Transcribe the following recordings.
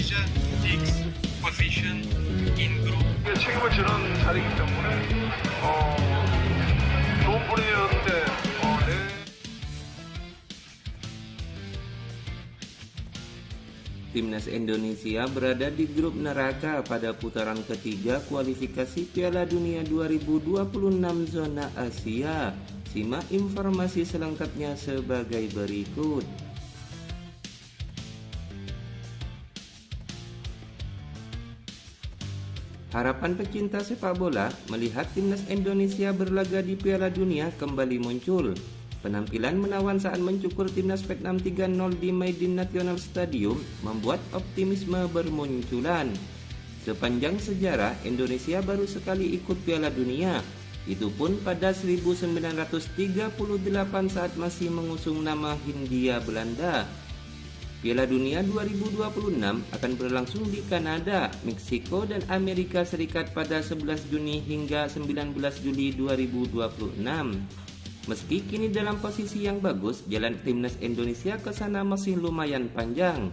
Indonesia takes position in group. 책임을 지는 자리이기 때문에 좋은 분위기였는데 Timnas Indonesia berada di grup neraka pada putaran ketiga kualifikasi Piala Dunia 2026 zona Asia. Simak informasi selengkapnya sebagai berikut. Harapan pecinta sepak bola melihat timnas Indonesia berlaga di Piala Dunia kembali muncul. Penampilan menawan saat mencukur timnas Vietnam 3-0 di Maidin National Stadium membuat optimisme bermunculan. Sepanjang sejarah, Indonesia baru sekali ikut Piala Dunia. Itu pun pada 1938 saat masih mengusung nama Hindia Belanda. Piala Dunia 2026 akan berlangsung di Kanada, Meksiko, dan Amerika Serikat pada 11 Juni hingga 19 Juli 2026. Meski kini dalam posisi yang bagus, jalan timnas Indonesia ke sana masih lumayan panjang.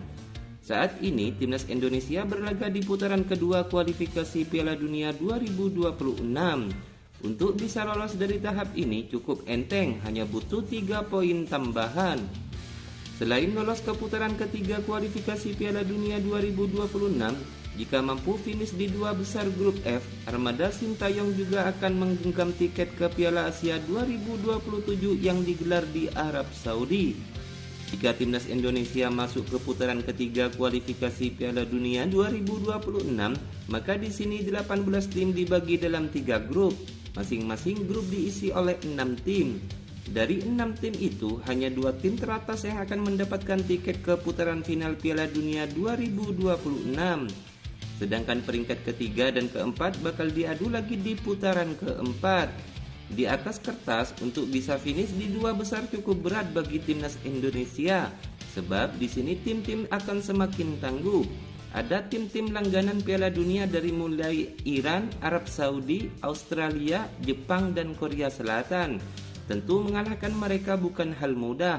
Saat ini, timnas Indonesia berlaga di putaran kedua kualifikasi Piala Dunia 2026. Untuk bisa lolos dari tahap ini cukup enteng, hanya butuh 3 poin tambahan. Selain lolos ke putaran ketiga kualifikasi Piala Dunia 2026, jika mampu finish di 2 besar grup F, armada Sintayong juga akan menggenggam tiket ke Piala Asia 2027 yang digelar di Arab Saudi. Jika timnas Indonesia masuk ke putaran ketiga kualifikasi Piala Dunia 2026, maka di sini 18 tim dibagi dalam 3 grup. Masing-masing grup diisi oleh 6 tim. Dari 6 tim itu, hanya 2 tim teratas yang akan mendapatkan tiket ke putaran final Piala Dunia 2026. Sedangkan peringkat ketiga dan keempat bakal diadu lagi di putaran keempat. Di atas kertas, untuk bisa finish di 2 besar cukup berat bagi timnas Indonesia, sebab di sini tim-tim akan semakin tangguh. Ada tim-tim langganan Piala Dunia dari mulai Iran, Arab Saudi, Australia, Jepang, dan Korea Selatan. Tentu mengalahkan mereka bukan hal mudah.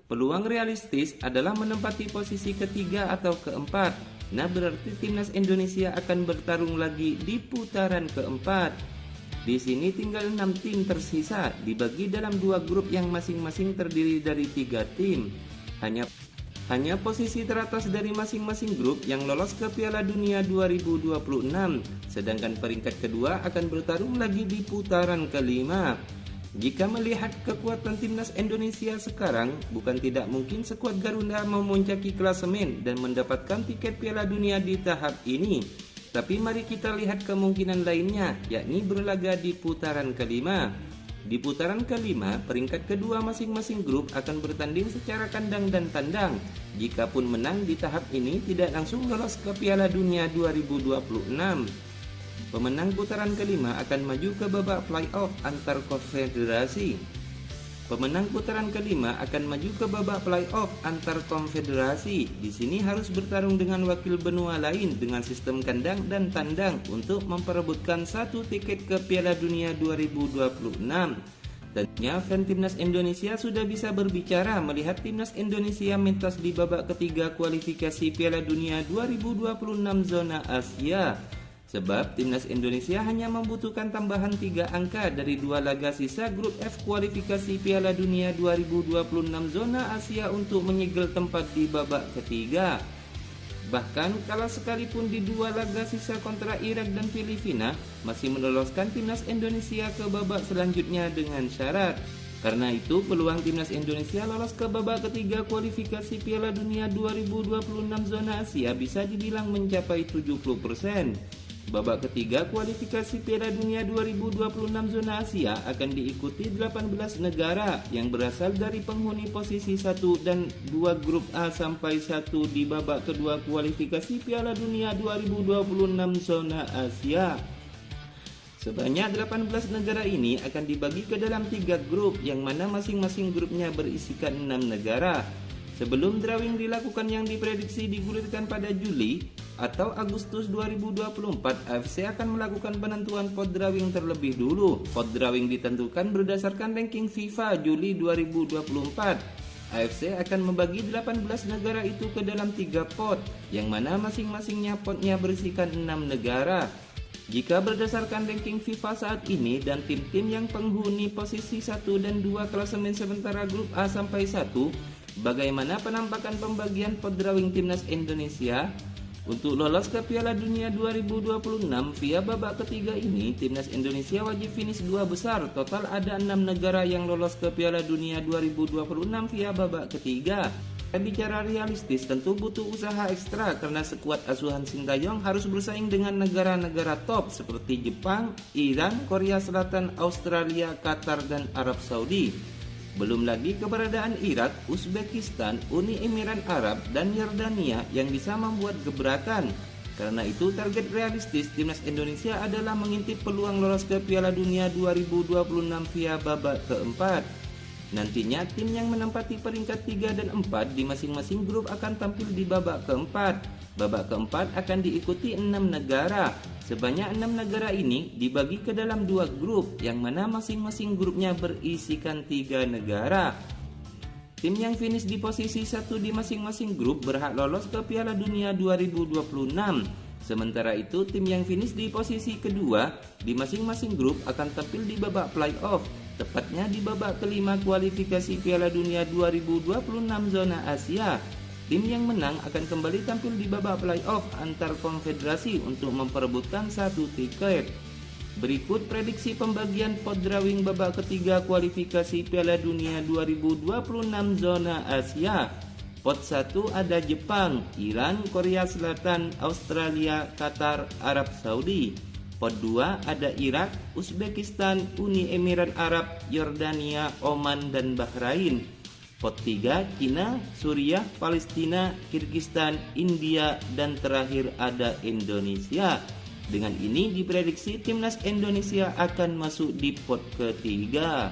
Peluang realistis adalah menempati posisi ketiga atau keempat. Nah, berarti timnas Indonesia akan bertarung lagi di putaran keempat. Di sini tinggal 6 tim tersisa, dibagi dalam 2 grup yang masing-masing terdiri dari 3 tim. Hanya posisi teratas dari masing-masing grup yang lolos ke Piala Dunia 2026, sedangkan peringkat kedua akan bertarung lagi di putaran kelima. Jika melihat kekuatan timnas Indonesia sekarang, bukan tidak mungkin skuad Garuda memuncaki klasemen dan mendapatkan tiket Piala Dunia di tahap ini. Tapi mari kita lihat kemungkinan lainnya, yakni berlaga di putaran kelima. Di putaran kelima, peringkat kedua masing-masing grup akan bertanding secara kandang dan tandang. Jikapun menang di tahap ini, tidak langsung lolos ke Piala Dunia 2026. Pemenang putaran kelima akan maju ke babak playoff antar konfederasi. Pemenang putaran kelima akan maju ke babak playoff antar konfederasi. Di sini harus bertarung dengan wakil benua lain dengan sistem kandang dan tandang untuk memperebutkan 1 tiket ke Piala Dunia 2026. Tentunya fan timnas Indonesia sudah bisa berbicara melihat timnas Indonesia mentas di babak ketiga kualifikasi Piala Dunia 2026 zona Asia. Sebab timnas Indonesia hanya membutuhkan tambahan 3 angka dari 2 laga sisa grup F kualifikasi Piala Dunia 2026 zona Asia untuk menyegel tempat di babak ketiga. Bahkan kalah sekalipun di 2 laga sisa kontra Irak dan Filipina, masih meloloskan timnas Indonesia ke babak selanjutnya dengan syarat. Karena itu, peluang timnas Indonesia lolos ke babak ketiga kualifikasi Piala Dunia 2026 zona Asia bisa dibilang mencapai 70%. Babak ketiga kualifikasi Piala Dunia 2026 zona Asia akan diikuti 18 negara yang berasal dari penghuni posisi 1 dan 2 grup A sampai 1 di babak kedua kualifikasi Piala Dunia 2026 zona Asia. Sebanyak 18 negara ini akan dibagi ke dalam 3 grup yang mana masing-masing grupnya berisikan 6 negara. Sebelum drawing dilakukan yang diprediksi digulirkan pada Juli atau Agustus 2024, AFC akan melakukan penentuan pot drawing terlebih dulu. Pot drawing ditentukan berdasarkan ranking FIFA Juli 2024. AFC akan membagi 18 negara itu ke dalam 3 pot, yang mana masing-masingnya potnya berisikan 6 negara. Jika berdasarkan ranking FIFA saat ini dan tim-tim yang penghuni posisi 1 dan 2 klasemen sementara grup A sampai 1, bagaimana penampakan pembagian pot drawing timnas Indonesia? Untuk lolos ke Piala Dunia 2026 via babak ketiga ini, timnas Indonesia wajib finish 2 besar. Total ada 6 negara yang lolos ke Piala Dunia 2026 via babak ketiga. Bicara realistis tentu butuh usaha ekstra karena skuad asuhan Sintayong harus bersaing dengan negara-negara top seperti Jepang, Iran, Korea Selatan, Australia, Qatar, dan Arab Saudi. Belum lagi keberadaan Irak, Uzbekistan, Uni Emirat Arab, dan Yordania yang bisa membuat gebrakan. Karena itu target realistis timnas Indonesia adalah mengintip peluang lolos ke Piala Dunia 2026 via babak keempat. Nantinya tim yang menempati peringkat 3 dan 4 di masing-masing grup akan tampil di babak keempat. Babak keempat akan diikuti 6 negara. Sebanyak 6 negara ini dibagi ke dalam 2 grup, yang mana masing-masing grupnya berisikan 3 negara. Tim yang finish di posisi 1 di masing-masing grup berhak lolos ke Piala Dunia 2026. Sementara itu, tim yang finish di posisi kedua di masing-masing grup akan tampil di babak playoff, tepatnya di babak kelima kualifikasi Piala Dunia 2026 zona Asia. Tim yang menang akan kembali tampil di babak playoff antar konfederasi untuk memperebutkan 1 tiket. Berikut prediksi pembagian pot drawing babak ketiga kualifikasi Piala Dunia 2026 zona Asia. Pot 1 ada Jepang, Iran, Korea Selatan, Australia, Qatar, Arab Saudi. Pot 2 ada Irak, Uzbekistan, Uni Emirat Arab, Yordania, Oman, dan Bahrain. Pot 3 Cina, Suriah, Palestina, Kirgistan, India, dan terakhir ada Indonesia. Dengan ini diprediksi timnas Indonesia akan masuk di pot ketiga.